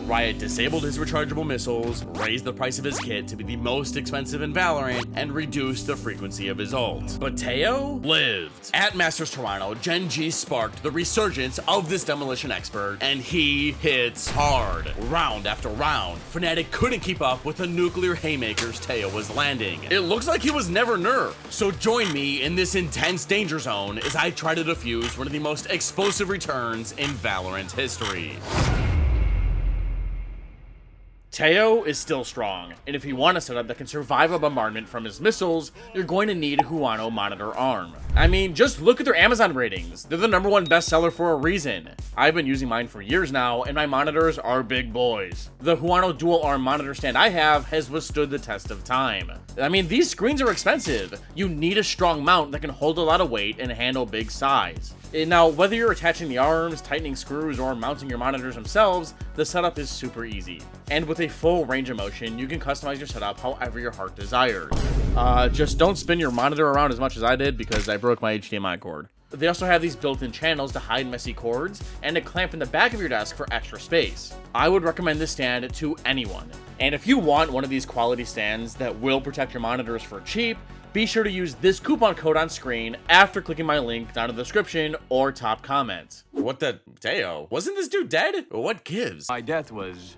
Riot disabled his rechargeable missiles, raised the price of his kit to be the most expensive in Valorant, and reduced the frequency of his ult. But TEJO lived. At Masters Toronto, Gen G sparked the resurgence of this demolition expert, and he hits hard. Round after round, Fnatic couldn't keep up with the nuclear haymakers TEJO was landing. It looks like he was never nerfed. So join me in this intense danger zone as I try to defuse one of the most explosive returns in Valorant history. TEJO is still strong, and if you want a setup that can survive a bombardment from his missiles, you're going to need a Huano monitor arm. I mean, just look at their Amazon ratings. They're the #1 bestseller for a reason. I've been using mine for years now, and my monitors are big boys. The Huano dual arm monitor stand I have has withstood the test of time. I mean, these screens are expensive. You need a strong mount that can hold a lot of weight and handle big size. Now, whether you're attaching the arms, tightening screws, or mounting your monitors themselves, the setup is super easy. And with a full range of motion, you can customize your setup however your heart desires. Just don't spin your monitor around as much as I did because I broke my HDMI cord. They also have these built-in channels to hide messy cords and a clamp in the back of your desk for extra space. I would recommend this stand to anyone. And if you want one of these quality stands that will protect your monitors for cheap, be sure to use this coupon code on screen after clicking my link down in the description or top comment. What the? TEJO? Wasn't this dude dead? What gives? My death was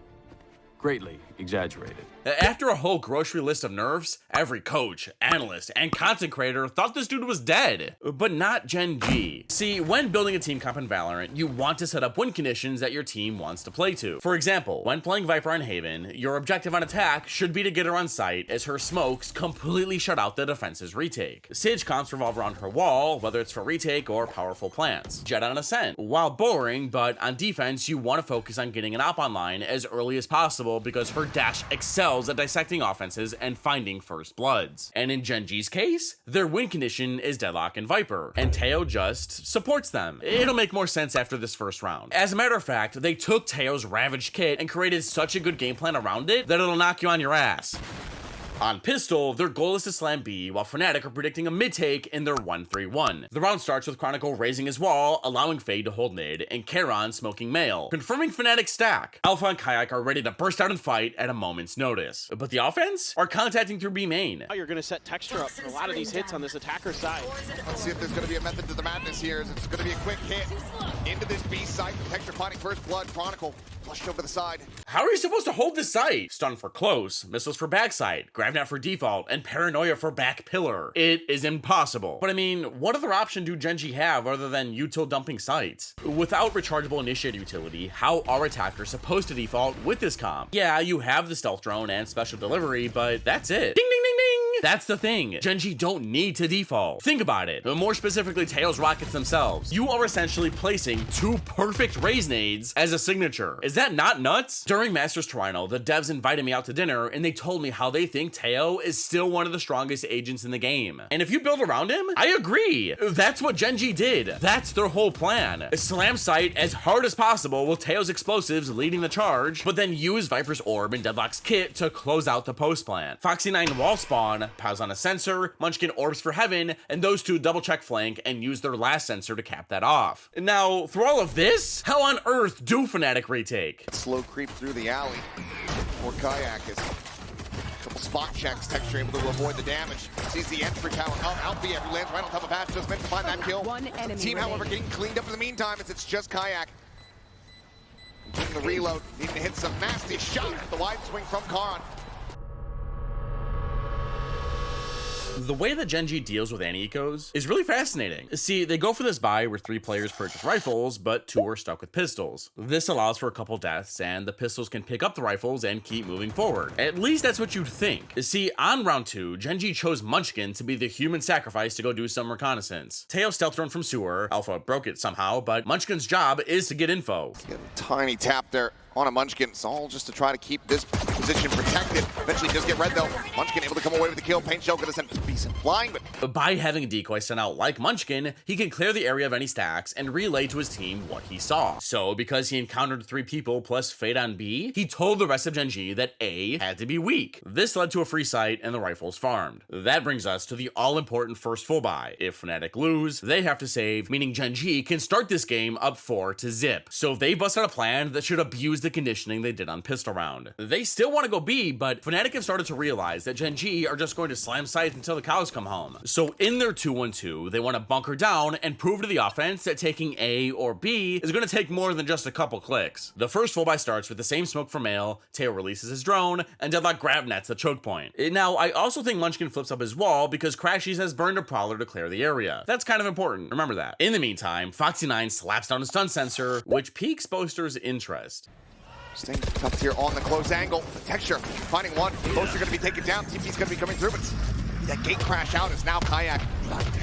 greatly exaggerated. After a whole grocery list of nerfs, every coach, analyst, and content creator thought this dude was dead. But not Gen G. See, when building a team comp in Valorant, you want to set up win conditions that your team wants to play to. For example, when playing Viper on Haven, your objective on attack should be to get her on site as her smokes completely shut out the defense's retake. Sage comps revolve around her wall, whether it's for retake or powerful plants. Jet on Ascent, while boring, but on defense, you want to focus on getting an op online as early as possible because her dash excels at dissecting offenses and finding first bloods. And in Gen G's case, their win condition is Deadlock and Viper, and TEJO just supports them. It'll make more sense after this first round. As a matter of fact, they took TEJO's Ravaged kit and created such a good game plan around it that it'll knock you on your ass. On Pistol, their goal is to slam B, while Fnatic are predicting a mid-take in their 1-3-1. The round starts with Chronicle raising his wall, allowing Fade to hold mid, and Charon smoking male, confirming Fnatic's stack. Alpha and Kayak are ready to burst out and fight at a moment's notice. But the offense are contacting through B main. You're going to set texture up for a lot of these hits on this attacker side. Let's see if there's going to be a method to the madness here. It's going to be a quick hit into this B site. Texture finding first blood. Chronicle flushed over the side. How are you supposed to hold this site? Stun for close, missiles for backside, Gravnat for default, and Paranoia for back pillar. It is impossible. But I mean, what other option do Gen G have other than util dumping sites? Without rechargeable initiate utility, how are attackers supposed to default with this comp? Yeah, you have the stealth drone and special delivery, but that's it. Ding ding ding ding! That's the thing. Gen G don't need to default. Think about it. More specifically, TEJO's rockets themselves. You are essentially placing 2 perfect raise nades as a signature. Is that not nuts? During Masters Toronto, the devs invited me out to dinner and they told me how they think TEJO is still one of the strongest agents in the game. And if you build around him, I agree. That's what Gen G did. That's their whole plan. Slam site as hard as possible with TEJO's explosives leading the charge, but then use Viper's orb and Deadlock's kit to close out the post plant. Foxy 9 wall spawn, Pals on a sensor, Munchkin orbs for heaven, and those two double check flank and use their last sensor to cap that off. Now, through all of this, how on earth do Fnatic retake? Slow creep through the alley. Poor Kayak is couple spot checks. Texture able to avoid the damage. Sees the entry tower up. Out B, who lands right on top of Patch. Just meant to find that kill. Team, however, getting cleaned up in the meantime as it's just Kayak. Getting the reload. Needing to hit some nasty shots. The wide swing from Karan. The way that Gen G deals with anti-ecos is really fascinating. See, they go for this buy where 3 players purchase rifles, but 2 are stuck with pistols. This allows for a couple deaths, and the pistols can pick up the rifles and keep moving forward. At least that's what you'd think. See, on round 2, Gen G chose Munchkin to be the human sacrifice to go do some reconnaissance. TEJO stealth drone from sewer, Alpha broke it somehow, but Munchkin's job is to get info. Get a tiny tap there on a Munchkin. It's all just to try to keep this Position protected. Eventually does get red though. Munchkin able to come away with the kill. Paint Shell gonna send Beeson flying, but By having a decoy sent out like Munchkin, he can clear the area of any stacks and relay to his team what he saw. So because he encountered 3 people plus Fade on B, he told the rest of Gen G that A had to be weak. This led to a free sight and the rifles farmed. That brings us to the all-important first full buy. If Fnatic lose, they have to save, meaning Gen G can start this game up 4-0. So they bust out a plan that should abuse the conditioning they did on Pistol Round. They still want to go B, but Fnatic have started to realize that Gen G are just going to slam sights until the cows come home. So in their 2-1-2, they want to bunker down and prove to the offense that taking A or B is going to take more than just a couple clicks. The first full buy starts with the same smoke from Mail, TEJO releases his drone, and Deadlock grab nets the choke point. Now, I also think Munchkin flips up his wall because Crashies has burned a Prowler to clear the area. That's kind of important, remember that. In the meantime, Foxy9 slaps down a stun sensor, which piques Boaster's interest. staying tough here on the close angle. The Texture finding one. Boaster gonna be taken down. TP's gonna be coming through, but that gate crash out is now Kayak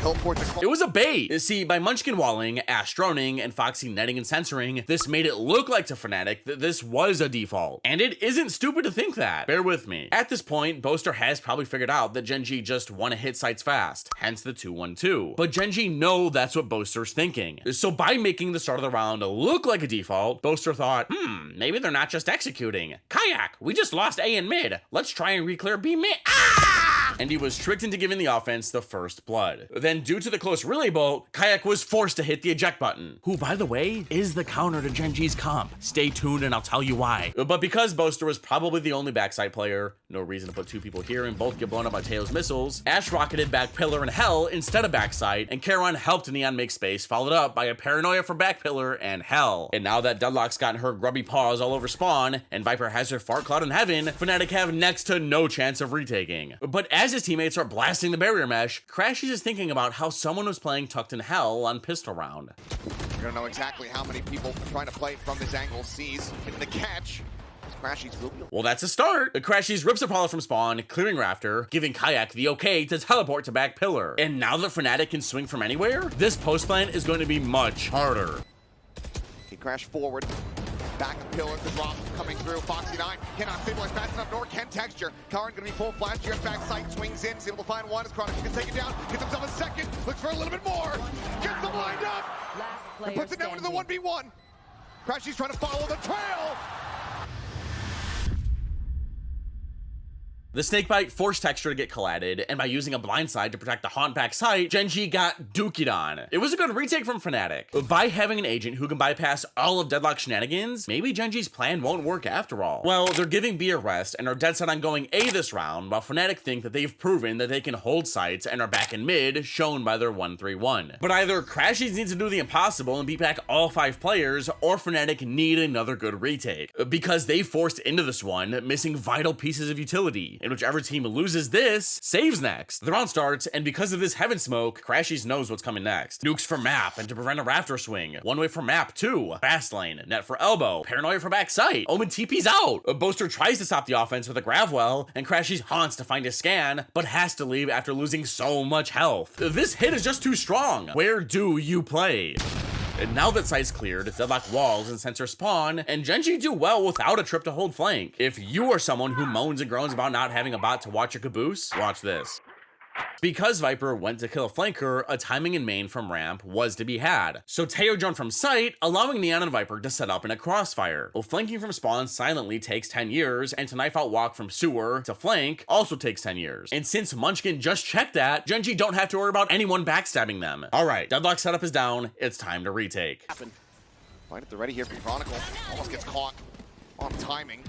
teleport the. It was a bait. See, by Munchkin walling, Ash droning, and Foxy netting and censoring, this made it look like to Fnatic that this was a default. And it isn't stupid to think that. Bear with me. At this point, Boaster has probably figured out that Gen G just want to hit sites fast, hence the 2-1-2. But Gen G know that's what Boaster's thinking. So by making the start of the round look like a default, Boaster thought, maybe they're not just executing. Kayak, we just lost A in mid. Let's try and re-clear B mid. And he was tricked into giving the offense the first blood. Then due to the close relay bolt, Kayak was forced to hit the eject button, who by the way, is the counter to Gen G's comp. Stay tuned and I'll tell you why. But because Boaster was probably the only backside player, no reason to put two people here and both get blown up by TEJO's missiles, Ash rocketed back pillar and hell instead of backside, and Charon helped Neon make space, followed up by a paranoia for back pillar and hell. And now that Deadlock's gotten her grubby paws all over spawn, and Viper has her fart cloud in heaven, Fnatic have next to no chance of retaking. But as his teammates are blasting the barrier mesh, Crashies is thinking about how someone was playing Tucked in Hell on Pistol Round. You're gonna know exactly how many people trying to play from this angle. Sees in the catch. Crashies will be. Well, that's a start. Crashies rips Apollo from spawn, clearing Rafter, giving Kayak the okay to teleport to back pillar. And now that Fnatic can swing from anywhere, this post plan is going to be much harder. He crashed forward. Back to pillar, the drop coming through. Foxy9 cannot stabilize fast enough, nor can Texture. Karin gonna be full flash, GS back sight, swings in, is able to find one as Chronic can take it down, gets himself a second, looks for a little bit more, gets them lined up, and puts it down into the 1v1. Crashies trying to follow the trail. The snakebite forced Texture to get collided, and by using a blindside to protect the haunt back site, Gen G got dookied on. It was a good retake from Fnatic. But by having an agent who can bypass all of Deadlock shenanigans, maybe Gen G's plan won't work after all. Well, they're giving B a rest and are dead set on going A this round, while Fnatic think that they've proven that they can hold sites and are back in mid, shown by their 1-3-1. But either Crashies needs to do the impossible and beat back all 5 players, or Fnatic need another good retake. Because they forced into this one, missing vital pieces of utility. And whichever team loses this, saves next. The round starts, and because of this heaven smoke, Crashies knows what's coming next. Nukes for map, and to prevent a Rafter swing. One way for map, 2. Fast lane, net for elbow, paranoia for back sight. Omen TP's out. Boaster tries to stop the offense with a Gravwell, and Crashies haunts to find a scan, but has to leave after losing so much health. This hit is just too strong. Where do you play? And now that site's cleared, Deadlock walls and censor spawn, and Gen G do well without a trip to hold flank. If you are someone who moans and groans about not having a bot to watch your caboose, watch this. Because Viper went to kill a flanker, a timing in main from ramp was to be had. So TEJO jumped from sight, allowing Neon and Viper to set up in a crossfire. Well, flanking from spawn silently takes 10 years, and to knife out walk from sewer to flank also takes 10 years. And since Munchkin just checked that, Gen G don't have to worry about anyone backstabbing them. Alright, Deadlock setup is down, it's time to retake. Right at the ready here from Chronicle. Almost gets caught on timing.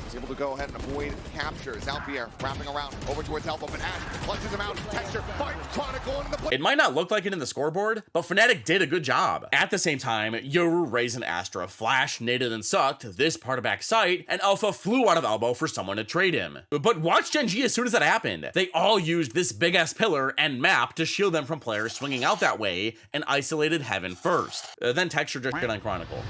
He's able to go ahead and avoid capture. Zalfier wrapping around over towards Elbow, but Ash punches him out. Texture finds Chronicle into the play. It might not look like it in the scoreboard, but Fnatic did a good job. At the same time, Yoru raised an Astra, Flash, naded and sucked this part of back sight, and Alpha flew out of Elbow for someone to trade him. But watch Gen G as soon as that happened. They all used this big ass pillar and map to shield them from players swinging out that way, and isolated Heaven first. Then Texture just hit on Chronicle.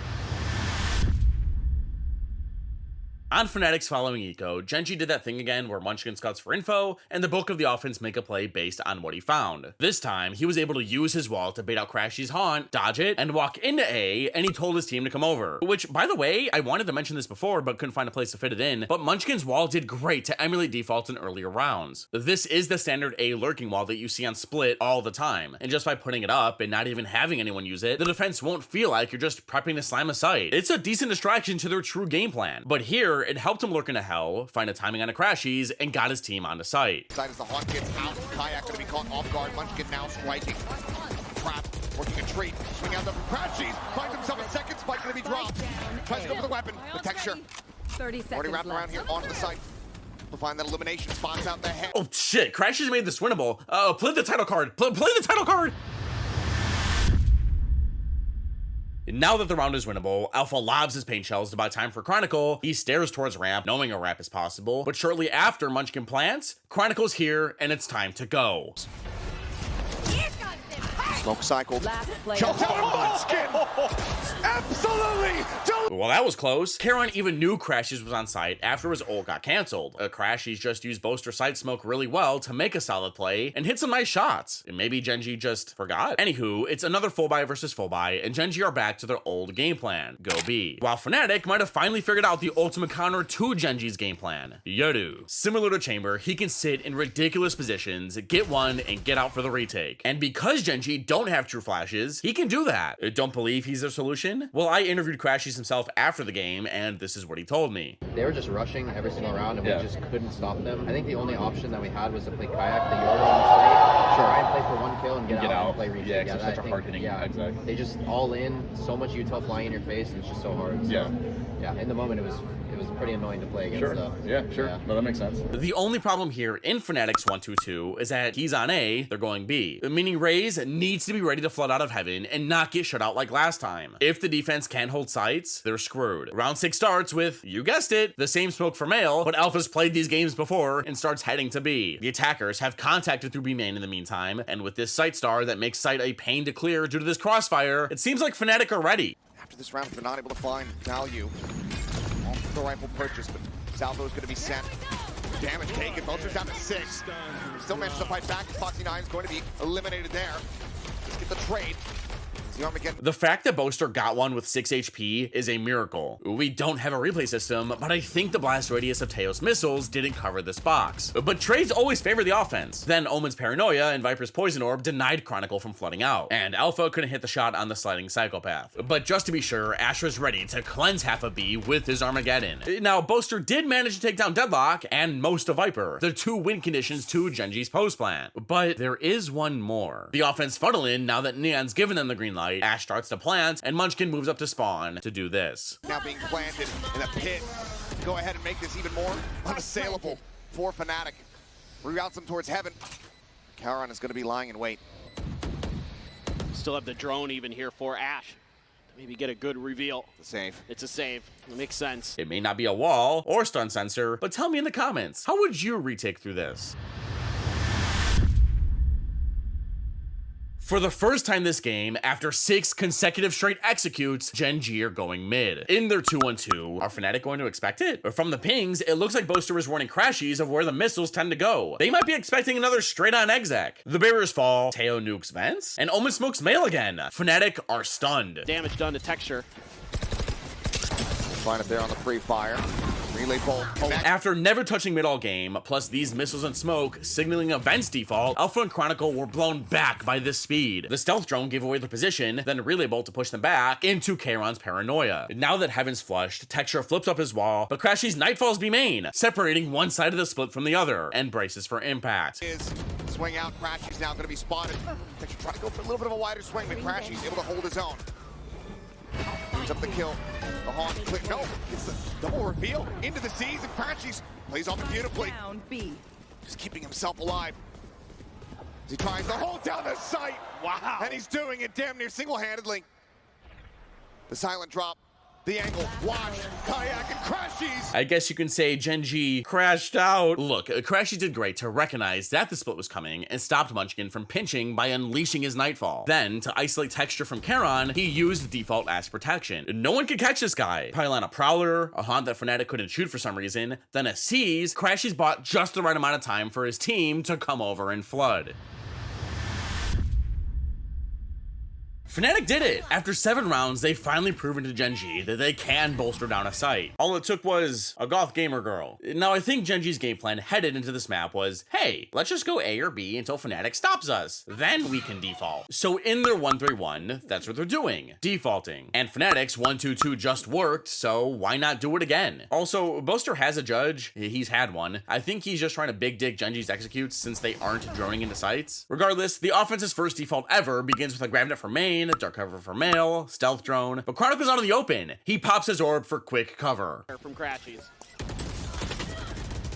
On Fnatic's following eco, Gen.G did that thing again where Munchkin scuts for info, and the bulk of the offense make a play based on what he found. This time, he was able to use his wall to bait out Crashy's haunt, dodge it, and walk into A, and he told his team to come over. Which, by the way, I wanted to mention this before, but couldn't find a place to fit it in, but Munchkin's wall did great to emulate defaults in earlier rounds. This is the standard A lurking wall that you see on Split all the time, and just by putting it up and not even having anyone use it, the defense won't feel like you're just prepping to slam a site. It's a decent distraction to their true game plan, but here, it helped him lurk into hell, find a timing on a Crashies, and got his team onto site. Side as the haunt gets out, Kayak gonna be caught off guard, Munchkin now striking. Trap, working a treat, swing out the Crashies, finds himself a second spike gonna be dropped. Tries to go for the weapon, the texture. 30 seconds Already wrapped around here onto the site. To find that elimination, spots out the head. Oh shit, Crashies made this winnable. Play the title card, play the title card! Now that the round is winnable, Alpha lobs his paint shells to buy time for Chronicle. He stares towards ramp, knowing a ramp is possible, but shortly after Munchkin plants, Chronicle's here, and it's time to go. Smoke cycled. Jump out Munchkin! Absolutely! Well, that was close. Karon even knew Crashies was on site after his ult got canceled. Crashies just used Boaster side smoke really well to make a solid play and hit some nice shots. And maybe Gen.G just forgot. Anywho, it's another full buy versus full buy, and Gen.G are back to their old game plan, go B. While Fnatic might have finally figured out the ultimate counter to Gen.G's game plan, Yoru. Similar to Chamber, he can sit in ridiculous positions, get one, and get out for the retake. And because Gen.G don't have true flashes, he can do that. Don't believe he's their solution? Well, I interviewed Crashies himself after the game, and this is what he told me. They were just rushing every single round, and we just couldn't stop them. I think the only option that we had was to play Kayak, the Yoru on the site. Try and play for one kill and get out and play retake. Yeah, such a hard hitting exec. They just all in, so much util flying in your face, and it's just so hard. So, yeah, in the moment it was pretty annoying to play against. No, that makes sense. The only problem here in Fnatic's 1-2-2 is that he's on A, they're going B, meaning Raze needs to be ready to flood out of heaven and not get shut out like last time. If the defense can't hold sites, they're screwed. Round 6 starts with, you guessed it, the same smoke for male, but Alpha's played these games before and starts heading to B. The attackers have contacted through B main in the meantime, and with this site star that makes site a pain to clear due to this crossfire, it seems like Fnatic are ready. After this round, they're not able to find value off the rifle purchase, but Salvo's going to be sent. Damage taken, Boaster's down to 6. Still manages to fight back. Foxy9 is going to be eliminated there. Let's get the trade. The fact that Boaster got one with 6 HP is a miracle. We don't have a replay system, but I think the blast radius of Tejo's missiles didn't cover this box. But trades always favor the offense. Then Omen's Paranoia and Viper's Poison Orb denied Chronicle from flooding out, and Alpha couldn't hit the shot on the sliding Psychopath. But just to be sure, Astra's ready to cleanse half of B with his Armageddon. Now, Boaster did manage to take down Deadlock and most of Viper, the 2 win conditions to Gen.G's post plan. But there is one more. The offense funnel in now that Neon's given them the green light. Ash starts to plant, and Munchkin moves up to spawn to do this. Now being planted in a pit. Go ahead and make this even more unassailable for Fnatic. Reroutes them towards heaven. Karon is going to be lying in wait. Still have the drone even here for Ash. Maybe get a good reveal. It's a save. It's a save. It makes sense. It may not be a wall or stun sensor, but tell me in the comments, how would you retake through this? For the first time this game, after 6 consecutive straight executes, Gen.G are going mid. In their 2-1-2, are Fnatic going to expect it? Or from the pings, it looks like Boaster is warning Crashies of where the missiles tend to go. They might be expecting another straight-on exec. The barriers fall, Tejo nukes vents, and Omen smokes mail again. Fnatic are stunned. Damage done to Texture. Find it there on the free fire. Relay bolt. After never touching mid all game, plus these missiles and smoke signaling a vents default, Alpha and Chronicle were blown back by this speed. The stealth drone gave away their position, then a relay bolt to push them back into Karon's Paranoia. Now that Heaven's flushed, Texture flips up his wall, but Crashy's Nightfall's B main, separating one side of the split from the other, and braces for impact. Swing out, Crashy's now going to be spotted. Texture trying to go for a little bit of a wider swing, but Crashy's able to hold his own. Picks up the kill. The haunt click. No, it's the double reveal into the seas, and Crashy's plays off it beautifully. Down B. Just keeping himself alive. As he tries to hold down the site. Wow. And he's doing it damn near single-handedly. The silent drop The angle, watch, Kayak and Crashies. I guess you can say Gen G crashed out. Look, Crashy did great to recognize that the split was coming and stopped Munchkin from pinching by unleashing his Nightfall. Then, to isolate Texture from Charon, he used the default Ash protection. No one could catch this guy. Pylon a Prowler, a Haunt that Fnatic couldn't shoot for some reason, then a Seize. Crashy's bought just the right amount of time for his team to come over and flood. Fnatic did it! After 7 rounds, they finally proven to Gen G that they can bolster down a site. All it took was a goth gamer girl. Now, I think Gen G's game plan headed into this map was, hey, let's just go A or B until Fnatic stops us. Then we can default. So in their 1-3-1, that's what they're doing. Defaulting. And Fnatic's 1-2-2 just worked, so why not do it again? Also, Boaster has a judge. He's had one. I think he's just trying to big dig Gen G's executes since they aren't droning into sites. Regardless, the offense's first default ever begins with a grab net for main, dark cover for male, stealth drone, but Chronicle's out in the open. He pops his orb for quick cover. From Crashies.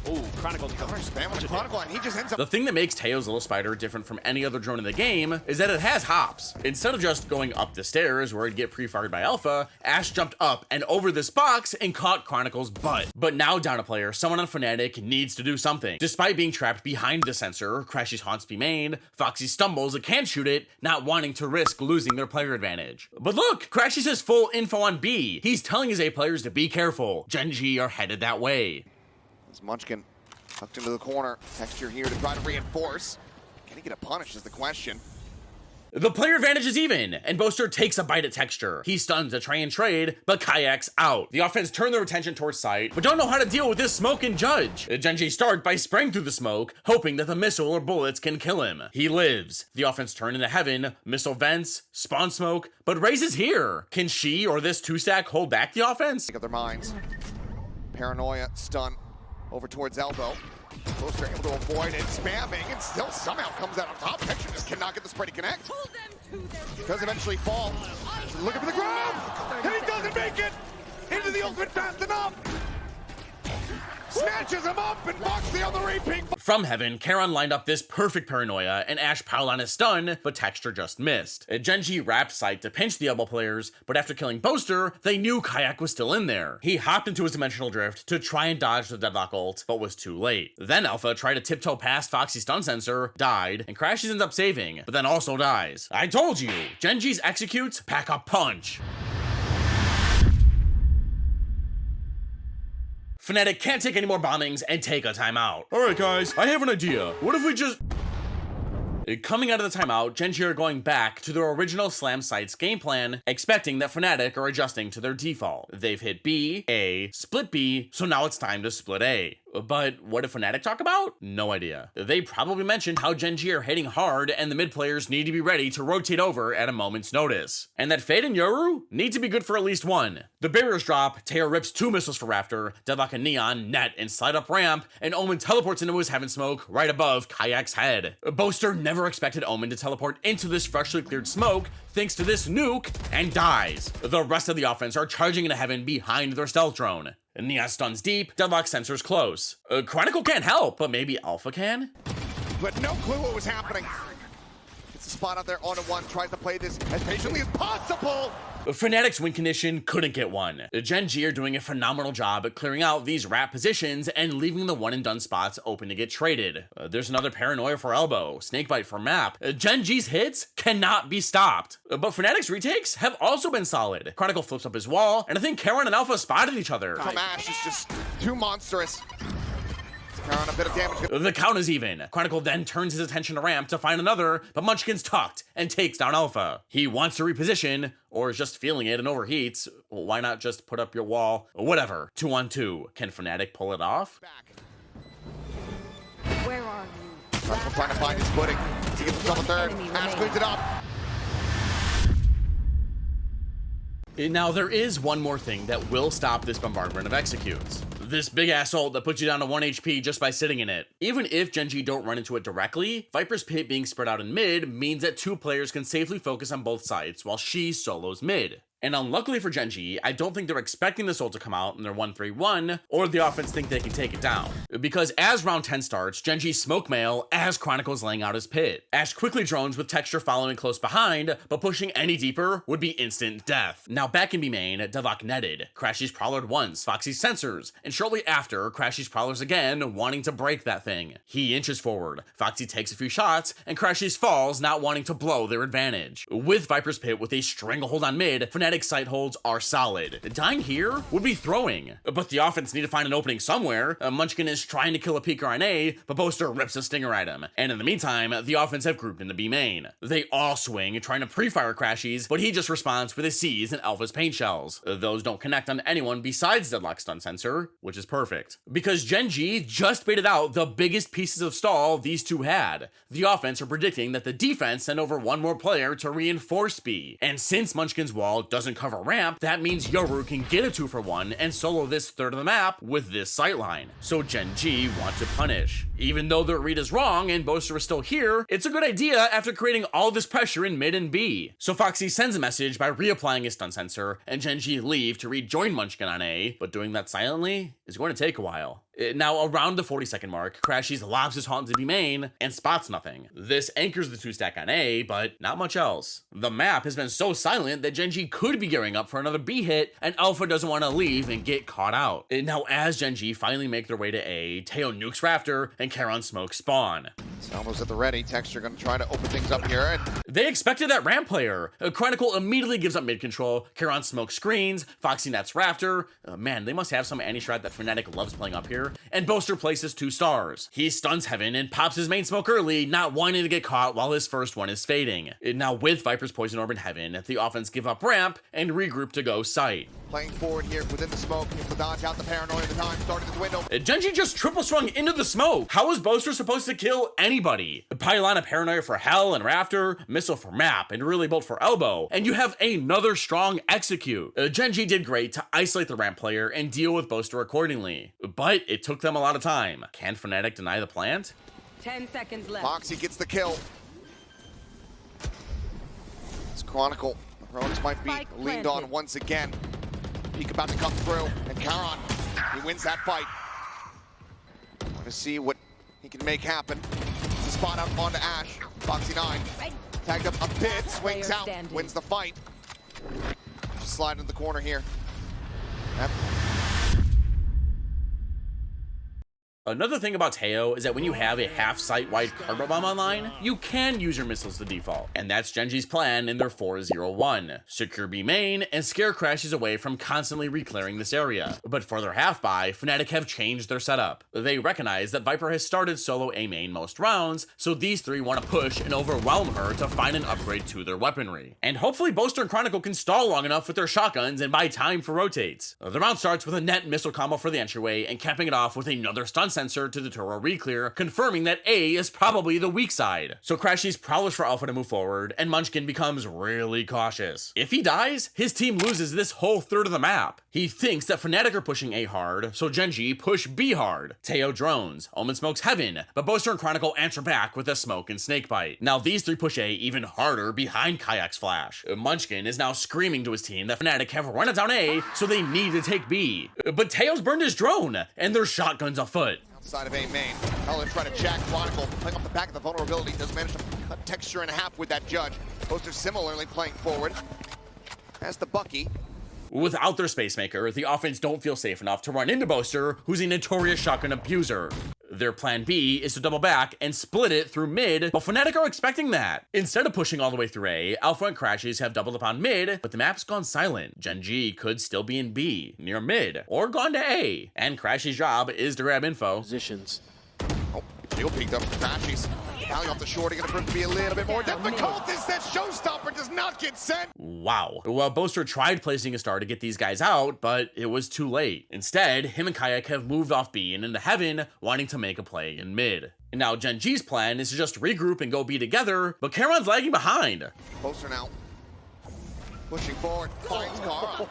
Ooh, Chronicle Spam on the Chronicle, and he just ends up. The thing that makes TEJO's Little Spider different from any other drone in the game is that it has hops. Instead of just going up the stairs where it'd get pre-fired by Alpha, Ash jumped up and over this box and caught Chronicle's butt. But now down a player, someone on Fnatic needs to do something. Despite being trapped behind the sensor, Crashy's haunts be main, Foxy stumbles and can't shoot it, not wanting to risk losing their player advantage. But look, Crashy's has full info on B. He's telling his A players to be careful. Gen G are headed that way. As Munchkin tucked into the corner. Texture here to try to reinforce. Can he get a punish is the question. The player advantage is even, and Boaster takes a bite at Texture. He stuns to try and trade, but Kayak's out. The offense turn their attention towards site, but don't know how to deal with this smoke and judge. Gen G start by spraying through the smoke, hoping that the missile or bullets can kill him. He lives. The offense turn into heaven, missile vents, spawn smoke, but Raze is here. Can she or this 2-stack hold back the offense? Make up their minds. Paranoia, stun, over towards elbow. Boaster able to avoid it, spamming, and still somehow comes out on top. Texture just cannot get the spray to connect. Does eventually fall. Looking for the ground, and he doesn't make it! Into the ultimate fast enough! Snatches him up and knocks the other repeat. From heaven, Charon lined up this perfect Paranoia, and Ash piled on his stun, but Texture just missed. Gen G wrapped site to pinch the elbow players, but after killing Boaster, they knew Kayak was still in there. He hopped into his dimensional drift to try and dodge the deadlock ult, but was too late. Then Alpha tried to tiptoe past Foxy's stun sensor, died, and Crashies ends up saving, but then also dies. I told you, Gen G's executes pack a punch. Fnatic can't take any more bombings and take a timeout. Alright guys, I have an idea. What if we just... Coming out of the timeout, Gen G are going back to their original Slam Sites game plan, expecting that Fnatic are adjusting to their default. They've hit B, A, split B, so now it's time to split A. But what did Fnatic talk about? No idea. They probably mentioned how Gen G are hitting hard and the mid players need to be ready to rotate over at a moment's notice. And that Fade and Yoru need to be good for at least one. The barriers drop, Tejo rips 2 missiles for Raptor, Deadlock and Neon, net, and slide up ramp, and Omen teleports into his heaven smoke right above Kayak's head. Boaster never expected Omen to teleport into this freshly cleared smoke thanks to this nuke, and dies. The rest of the offense are charging into heaven behind their stealth drone. Neon stuns deep, Deadlock sensors close. Chronicle can't help, but maybe Alpha can? But no clue what was happening. It's a spot out there on a 1, tries to play this as patiently as possible. Fnatic's win condition couldn't get one. Gen G are doing a phenomenal job at clearing out these wrap positions and leaving the one and done spots open to get traded. There's another Paranoia for elbow, Snakebite for map. Gen G's hits cannot be stopped. But Fnatic's retakes have also been solid. Chronicle flips up his wall, and I think Charon and Alpha spotted each other. From Ash is just too monstrous. Charon a bit of damage. The count is even. Chronicle then turns his attention to ramp to find another, but Munchkin's tucked and takes down Alpha. He wants to reposition, or is just feeling it and overheats. Well, why not just put up your wall? Whatever. 2-on-2. Can Fnatic pull it off? Where are you? Chronicle trying to find his footing. He gets himself a third. Ash cleans it up. Now, there is one more thing that will stop this bombardment of executes. This big ass ult that puts you down to 1 HP just by sitting in it. Even if Gen G don't run into it directly, Viper's pit being spread out in mid means that 2 players can safely focus on both sides while she solos mid. And unluckily for Gen G, I don't think they're expecting this ult to come out in their 1-3-1, or the offense think they can take it down. Because as round 10 starts, Gen G smoke mail as Chronicle's laying out his pit. Ash quickly drones with Texture following close behind, but pushing any deeper would be instant death. Now back in B main, Devok netted. Crashy's prowlered once, Foxy's sensors, and shortly after, Crashy's prowlers again, wanting to break that thing. He inches forward, Foxy takes a few shots, and Crashy's falls, not wanting to blow their advantage. With Viper's pit with a stranglehold on mid, Fnatic's sight holds are solid. Dying here would be throwing, but the offense need to find an opening somewhere. Munchkin is trying to kill a peeker on A, but Boaster rips a stinger at him. And in the meantime, the offense have grouped into B main. They all swing, trying to pre-fire Crashies, but he just responds with his C's and Alpha's paint shells. Those don't connect on anyone besides Deadlock's stun sensor, which is perfect. Because Gen G just baited out the biggest pieces of stall these two had. The offense are predicting that the defense send over one more player to reinforce B. And since Munchkin's wall doesn't cover ramp, that means Yoru can get a 2-for-1 and solo this third of the map with this sightline. So Gen G want to punish. Even though their read is wrong and Boaster is still here, it's a good idea after creating all this pressure in mid and B. So Foxy sends a message by reapplying his stun sensor, and Gen G leave to rejoin Munchkin on A, but doing that silently is going to take a while. Now, around the 40-second mark, Crashies lobs his haunt into B main and spots nothing. This anchors the 2-stack on A, but not much else. The map has been so silent that Gen G could be gearing up for another B hit, and Alpha doesn't want to leave and get caught out. Now, as Gen G finally make their way to A, Teo nukes Raptor, and Charon smoke spawn. Salvo's at the ready. Texture gonna try to open things up here. And they expected that ramp player. Chronicle immediately gives up mid control, Charon smoke screens, Foxy nets Raptor. Man, they must have some anti-strat that Fnatic loves playing up here. And Boaster places 2 stars. He stuns Heaven and pops his main smoke early, not wanting to get caught while his first one is fading. Now with Viper's poison orb in Heaven, the offense give up ramp and regroup to go site. Playing forward here within the smoke, able to dodge out the paranoia at the time, started at the window. Gen G just triple swung into the smoke. How is Boaster supposed to kill anybody? Pylon of paranoia for Hell and Raptor, missile for map, and really bolt for elbow, and you have another strong execute. Gen G did great to isolate the ramp player and deal with Boaster accordingly, but it took them a lot of time. Can Fnatic deny the plant? 10 seconds left. Foxy gets the kill. It's Chronicle. Heroics might be leaned on once again. Peek about to come through, and Charon, he wins that fight. Want to see what he can make happen. The spot out onto Ash. Foxy 9. Tagged up a bit, swings out, wins the fight. Just slide into the corner here. Another thing about Teo is that when you have a half site-wide cargo bomb online, you can use your missiles to default. And that's Gen G's plan in their 4-0-1. Secure B main and scare Crashies away from constantly reclearing this area. But for their half-buy, Fnatic have changed their setup. They recognize that Viper has started solo A main most rounds, so these three want to push and overwhelm her to find an upgrade to their weaponry. And hopefully Boaster and Chronicle can stall long enough with their shotguns and buy time for rotates. The round starts with a net missile combo for the entryway and capping it off with another stun sensor to deter a reclear, confirming that A is probably the weak side. So Crashies prowlers for Alpha to move forward, and Munchkin becomes really cautious. If he dies, his team loses this whole third of the map. He thinks that Fnatic are pushing A hard, so Gen G push B hard. Teo drones, Omen smokes Heaven, but Boaster and Chronicle answer back with a smoke and snakebite. Now these three push A even harder behind Kayak's flash. Munchkin is now screaming to his team that Fnatic have run it down A, so they need to take B. But Teo's burned his drone, and there's shotguns afoot. Side of A main. Helen trying to jack Chronicle, playing off the back of the vulnerability, does manage to cut Texture in half with that judge. Boaster similarly playing forward. As the Bucky. Without their Space Maker, the offense don't feel safe enough to run into Boaster, who's a notorious shotgun abuser. Their plan B is to double back and split it through mid, but Fnatic are expecting that. Instead of pushing all the way through A, Alpha and Crashies have doubled upon mid, but the map's gone silent. Gen G could still be in B, near mid, or gone to A, and Crashies' job is to grab info. Positions. Oh, Jill peeked up Crashies. Valley off the short, gonna prove to be a little bit more depth. The cultist, that showstopper does not get sent. Wow. Well, Boaster tried placing a star to get these guys out, but it was too late. Instead, him and Kayak have moved off B and into Heaven, wanting to make a play in mid. And now Gen G's plan is to just regroup and go B together, but Charon's lagging behind. Boaster now. Pushing forward, finds Charon.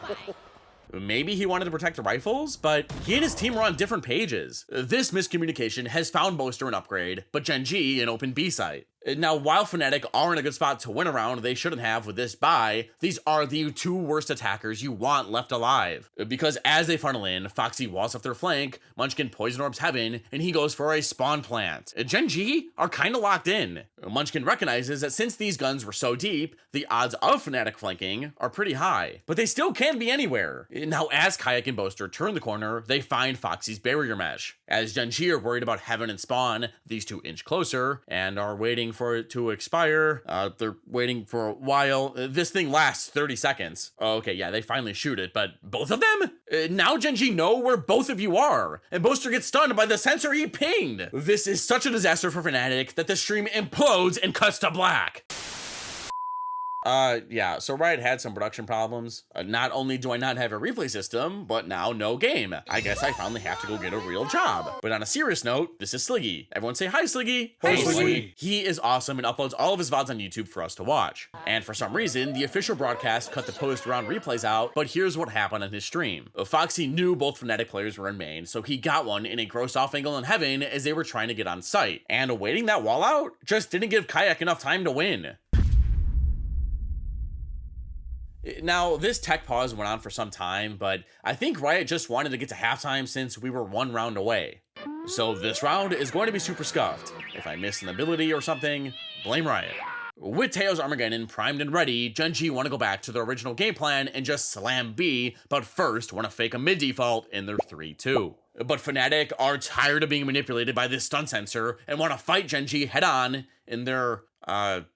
Maybe he wanted to protect the rifles, but he and his team were on different pages. This miscommunication has found Boaster an upgrade, but Gen G an open B site. Now, while Fnatic are in a good spot to win a round they shouldn't have with this bye, these are the two worst attackers you want left alive. Because as they funnel in, Foxy walls off their flank, Munchkin poison orbs Heaven, and he goes for a spawn plant. Gen G are kinda locked in. Munchkin recognizes that since these guns were so deep, the odds of Fnatic flanking are pretty high, but they still can be anywhere. Now, as Kayak and Boaster turn the corner, they find Foxy's barrier mesh. As Gen G are worried about Heaven and Spawn, these two inch closer and are waiting for it to expire. They're waiting for a while. This thing lasts 30 seconds. Okay, yeah, they finally shoot it, but both of them? Now Gen G know where both of you are, and Boaster gets stunned by the sensor he pinged. This is such a disaster for Fnatic that the stream implodes and cuts to black. Yeah, so Riot had some production problems. Not only do I not have a replay system, but now no game. I guess I finally have to go get a real job. But on a serious note, this is Sliggy. Everyone say hi, Sliggy. Hey, Sliggy. He is awesome and uploads all of his VODs on YouTube for us to watch. And for some reason, the official broadcast cut the post-round replays out, but here's what happened on his stream. Foxy knew both Fnatic players were in main, so he got one in a gross off angle in Heaven as they were trying to get on site. And waiting that wall out just didn't give Kayak enough time to win. Now, this tech pause went on for some time, but I think Riot just wanted to get to halftime since we were one round away. So this round is going to be super scuffed. If I miss an ability or something, blame Riot. With TEJO's Armageddon primed and ready, Gen G want to go back to their original game plan and just slam B, but first want to fake a mid default in their 3-2. But Fnatic are tired of being manipulated by this stun sensor and want to fight Gen G head on in their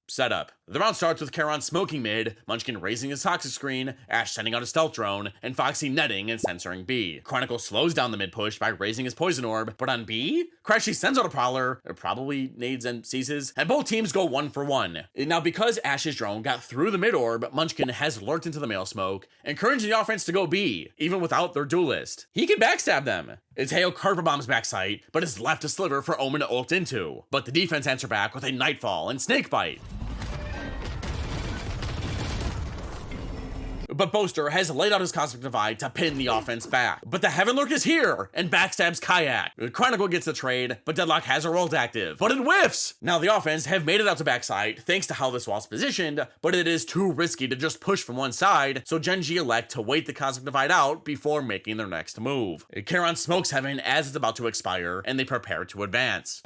setup. The round starts with Charon smoking mid, Munchkin raising his toxic screen, Ashe sending out a stealth drone, and Foxy netting and censoring B. Chronicle slows down the mid push by raising his poison orb, but on B, Crashy sends out a prowler, probably nades and seizes, and both teams go 1 for 1. Now, because Ashe's drone got through the mid orb, Munchkin has lurked into the mail smoke, encouraging the offense to go B, even without their duelist. He can backstab them. TEJO carpet bombs backside, but is left a sliver for Omen to ult into. But the defense answer back with a Nightfall and Snakebite. But Boaster has laid out his Cosmic Divide to pin the offense back. But the Heaven Lurk is here and backstabs Kayak. Chronicle gets the trade, but Deadlock has her ult active, but it whiffs! Now the offense have made it out to backside thanks to how this wall's positioned, but it is too risky to just push from one side, so Gen G elect to wait the Cosmic Divide out before making their next move. Charon smokes Heaven as it's about to expire, and they prepare to advance.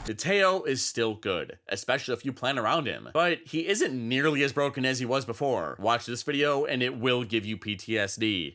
TEJO is still good, especially if you plan around him, but he isn't nearly as broken as he was before. Watch this video and it will give you PTSD.